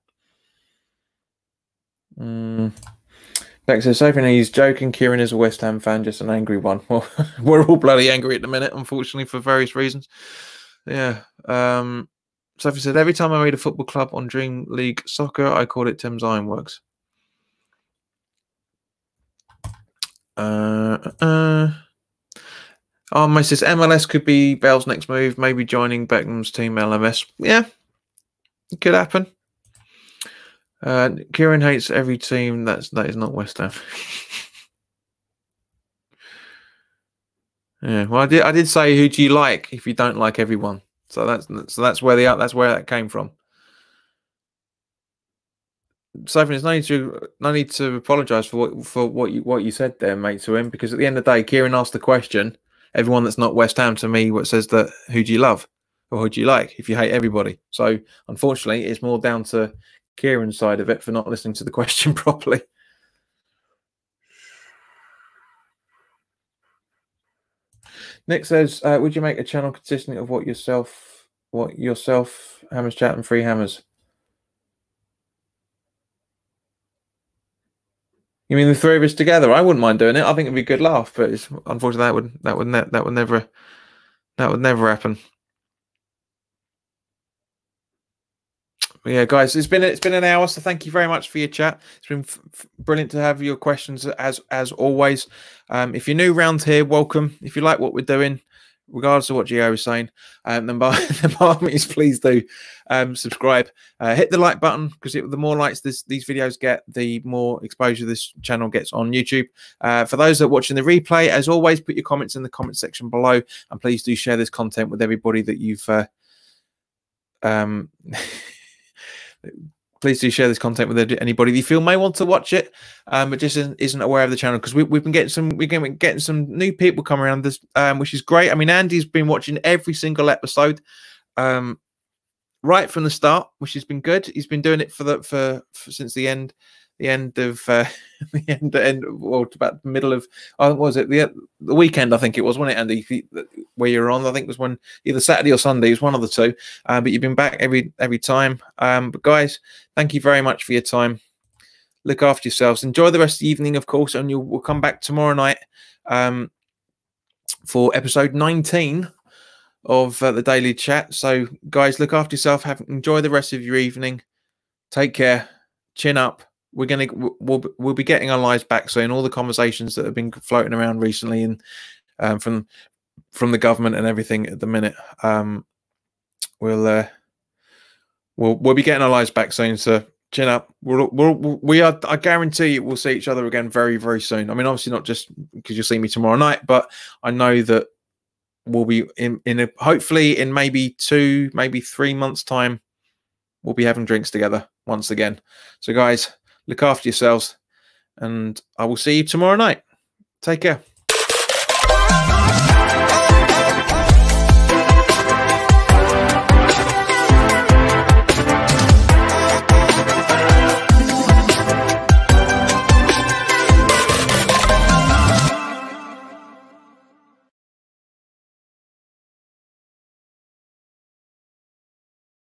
Beck says, Sophie, he's joking. Kieran is a West Ham fan, just an angry one. Well, we're all bloody angry at the minute, unfortunately, for various reasons. Yeah. Sophie said, every time I made a football club on Dream League Soccer, I called it Thames Ironworks. My says MLS could be Bale's next move, maybe joining Beckham's team LMS. Yeah, it could happen. Kieran hates every team that is not West Ham. Yeah, well, I did say who do you like if you don't like everyone. So that's where that came from. Sophie, there's no need to apologise for what you said there, mate, to him, because at the end of the day, Kieran asked the question everyone that's not West Ham to me what says that who do you love or who do you like if you hate everybody. So unfortunately, it's more down to Kieran's side of it for not listening to the question properly. Nick says, would you make a channel consisting of what yourself, Hammers Chat and Free Hammers? You mean the three of us together? I wouldn't mind doing it. I think it'd be a good laugh, but it's, unfortunately that would never happen. But yeah, guys, it's been an hour, so thank you very much for your chat. It's been brilliant to have your questions as always. If you're new around here, welcome. If you like what we're doing, regardless of what Gio is saying, then by all means, please do subscribe. Hit the like button, because the more likes these videos get, the more exposure this channel gets on YouTube. For those that are watching the replay, as always, put your comments in the comment section below, and please do share this content with everybody that you've please do share this content with anybody that you feel may want to watch it, but just isn't aware of the channel, because we've been getting some new people come around this, which is great. I mean, Andy's been watching every single episode right from the start, which has been good. He's been doing it since the end of well, about the middle of, what was it, the weekend, I think it was, wasn't it, Andy, where you're on? I think it was when either Saturday or Sunday, it was one of the two, but you've been back every time. But guys, thank you very much for your time. Look after yourselves, enjoy the rest of the evening, of course, and we'll come back tomorrow night for episode 19 of the Daily Chat. So guys, look after yourself, enjoy the rest of your evening, take care, chin up. We'll be getting our lives back soon. All the conversations that have been floating around recently, and from the government and everything at the minute, we'll be getting our lives back soon. So chin up. I guarantee you we'll see each other again very, very soon. I mean, obviously not just because you'll see me tomorrow night, but I know that we'll be hopefully in maybe 2, maybe 3 months' time, we'll be having drinks together once again. So guys, look after yourselves, and I will see you tomorrow night. Take care.